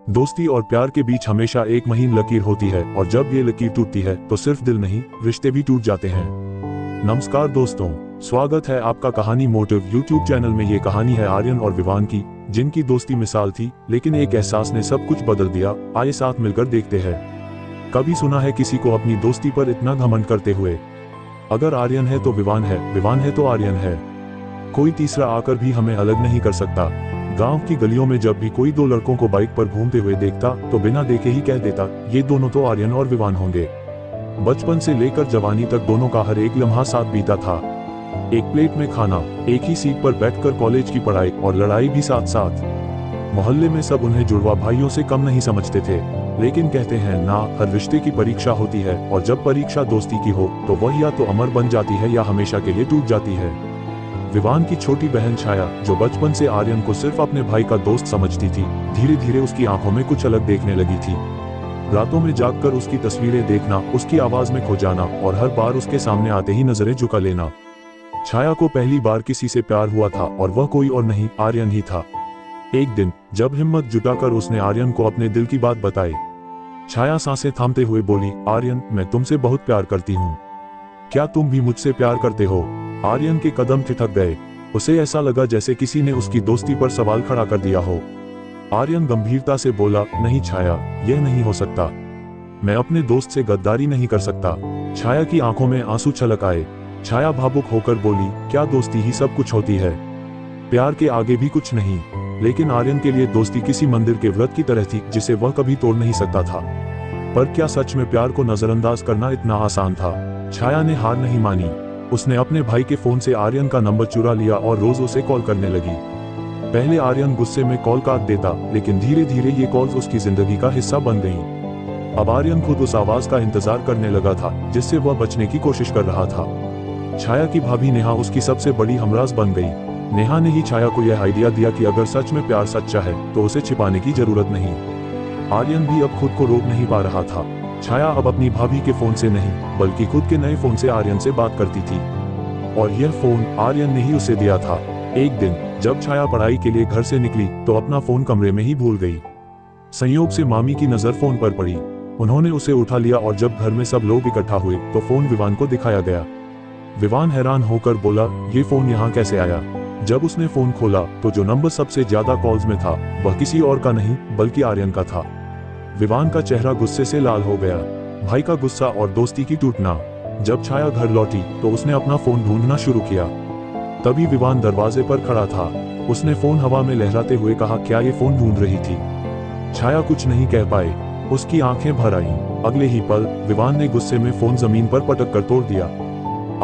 दोस्ती और प्यार के बीच हमेशा एक महीन लकीर होती है और जब ये लकीर टूटती है तो सिर्फ दिल नहीं, रिश्ते भी टूट जाते हैं। नमस्कार दोस्तों, स्वागत है आपका कहानी मोटिव यूट्यूब चैनल में। ये कहानी है आर्यन और विवान की, जिनकी दोस्ती मिसाल थी, लेकिन एक एहसास ने सब कुछ बदल दिया। आइए साथ मिलकर देखते हैं। कभी सुना है किसी को अपनी दोस्ती पर इतना घमंड करते हुए? अगर आर्यन है तो विवान है, विवान है तो आर्यन है। कोई तीसरा आकर भी हमें अलग नहीं कर सकता। गांव की गलियों में जब भी कोई दो लड़कों को बाइक पर घूमते हुए देखता तो बिना देखे ही कह देता, ये दोनों तो आर्यन और विवान होंगे। बचपन से लेकर जवानी तक दोनों का हर एक लम्हा साथ बीता था। एक प्लेट में खाना, एक ही सीट पर बैठकर कॉलेज की पढ़ाई और लड़ाई भी साथ साथ। मोहल्ले में सब उन्हें जुड़वा भाइयों से कम नहीं समझते थे, लेकिन कहते हैं ना, हर रिश्ते की परीक्षा होती है और जब परीक्षा दोस्ती की हो तो वह या तो अमर बन जाती है या हमेशा के लिए टूट जाती है। विवान की छोटी बहन छाया, जो बचपन से आर्यन को सिर्फ अपने भाई का दोस्त समझती थी, धीरे धीरे उसकी आंखों में कुछ अलग देखने लगी थी। रातों में जागकर उसकी तस्वीरें देखना, उसकी आवाज में खो जाना और हर बार उसके सामने आते ही नजरें झुका लेना। छाया को पहली बार किसी से प्यार हुआ था और वह कोई और नहीं, आर्यन ही था। एक दिन जब हिम्मत जुटाकर उसने आर्यन को अपने दिल की बात बताई, छाया सांसें थामते हुए बोली, आर्यन, मैं तुमसे बहुत प्यार करती हूँ। क्या तुम भी मुझसे प्यार करते हो? आर्यन के कदम ठिठक गए। उसे ऐसा लगा जैसे किसी ने उसकी दोस्ती पर सवाल खड़ा कर दिया हो। आर्यन गंभीरता से बोला, नहीं छाया, यह नहीं हो सकता। मैं अपने दोस्त से गद्दारी नहीं कर सकता। छाया की आंखों में आंसू छलक आए। छाया भावुक होकर बोली, क्या दोस्ती ही सब कुछ होती है? प्यार के आगे भी कुछ नहीं। लेकिन आर्यन के लिए दोस्ती किसी मंदिर के व्रत की तरह थी, जिसे वह कभी तोड़ नहीं सकता था। पर क्या सच में प्यार को नजरअंदाज करना इतना आसान था? छाया ने हार नहीं मानी। उसने अपने भाई के फोन से आर्यन का नंबर चुरा लिया और रोज उसे कॉल करने लगी। पहले आर्यन गुस्से में कॉल काट देता, लेकिन धीरे धीरे ये कॉल्स उसकी जिंदगी का हिस्सा बन गईं। अब आर्यन खुद उस आवाज का इंतजार करने लगा था, जिससे वह बचने की कोशिश कर रहा था। छाया की भाभी नेहा उसकी सबसे बड़ी हमराज बन गई। नेहा ने ही छाया को यह आइडिया दिया कि अगर सच में प्यार सच्चा है तो उसे छिपाने की जरूरत नहीं। आर्यन भी अब खुद को रोक नहीं पा रहा था। छाया अब अपनी भाभी के फोन से नहीं, बल्कि खुद के नए फोन से आर्यन से बात करती थी। और यह फोन आर्यन ने ही उसे दिया था। एक दिन जब छाया पढ़ाई के लिए घर से निकली तो अपना फोन कमरे में ही भूल गई। संयोग से मामी की नजर फोन पर पड़ी। उन्होंने उसे उठा लिया और जब घर में सब लोग इकट्ठा हुए तो फोन विवान को दिखाया गया। विवान हैरान होकर बोला, ये फोन यहाँ कैसे आया? जब उसने फोन खोला तो जो नंबर सबसे ज्यादा कॉल्स में था वह किसी और का नहीं बल्कि आर्यन का था। विवान का चेहरा गुस्से से लाल हो गया। भाई का गुस्सा और दोस्ती की टूटना। जब छाया घर लौटी तो उसने अपना फोन ढूंढना शुरू किया। तभी विवान दरवाजे पर खड़ा था। उसने फोन हवा में लहराते हुए कहा, क्या ये फोन ढूंढ रही थी? छाया कुछ नहीं कह पाई। उसकी आंखें भर आईं। अगले ही पल विवान ने गुस्से में फोन जमीन पर पटक कर तोड़ दिया।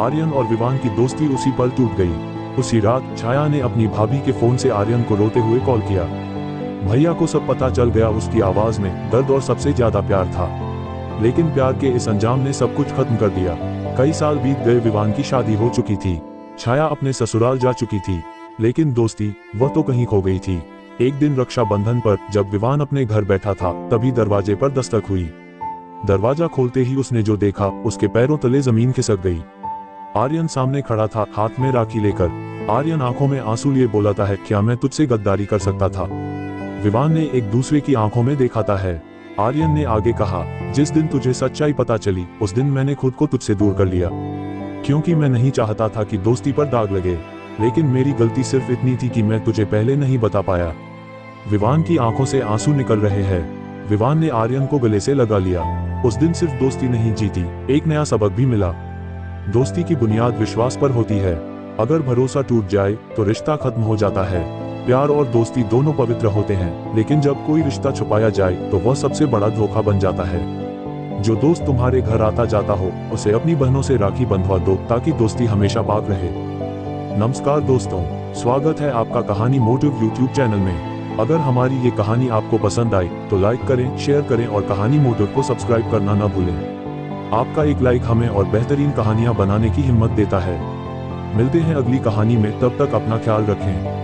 आर्यन और विवान की दोस्ती उसी पल टूट गई। उसी रात छाया ने अपनी भाभी के फोन से आर्यन को रोते हुए कॉल किया। भैया को सब पता चल गया। उसकी आवाज में दर्द और सबसे ज्यादा प्यार था। लेकिन प्यार के इस अंजाम ने सब कुछ खत्म कर दिया। कई साल बीत गए। विवान की शादी हो चुकी थी। छाया अपने ससुराल जा चुकी थी, लेकिन दोस्ती वह तो कहीं खो गई थी। एक दिन रक्षाबंधन पर जब विवान अपने घर बैठा था, तभी दरवाजे पर दस्तक हुई। दरवाजा खोलते ही उसने जो देखा, उसके पैरों तले जमीन खिसक गई। आर्यन सामने खड़ा था, हाथ में राखी लेकर। आर्यन आंखों में आंसू लिए बोलाता है, क्या मैं तुझसे गद्दारी कर सकता था? विवान ने एक दूसरे की आंखों में देखाता है। आर्यन ने आगे कहा, जिस दिन तुझे सच्चाई पता चली उस दिन मैंने खुद को तुझसे दूर कर लिया, क्योंकि मैं नहीं चाहता था कि दोस्ती पर दाग लगे। लेकिन मेरी गलती सिर्फ इतनी थी कि मैं तुझे पहले नहीं बता पाया। विवान की आंखों से आंसू निकल रहे हैं। विवान ने आर्यन को गले से लगा लिया। उस दिन सिर्फ दोस्ती नहीं जीती, एक नया सबक भी मिला। दोस्ती की बुनियाद विश्वास पर होती है। अगर भरोसा टूट जाए तो रिश्ता खत्म हो जाता है। प्यार और दोस्ती दोनों पवित्र होते हैं, लेकिन जब कोई रिश्ता छुपाया जाए तो वह सबसे बड़ा धोखा बन जाता है। जो दोस्त तुम्हारे घर आता जाता हो, उसे अपनी बहनों से राखी बंधवा दो ताकि दोस्ती हमेशा पाक रहे। नमस्कार दोस्तों, स्वागत है आपका कहानी मोटिव यूट्यूब चैनल में। अगर हमारी ये कहानी आपको पसंद आई तो लाइक करें, शेयर करें और कहानी मोटिव को सब्सक्राइब करना न भूलें। आपका एक लाइक हमें और बेहतरीन कहानियां बनाने की हिम्मत देता है। मिलते हैं अगली कहानी में, तब तक अपना ख्याल रखें।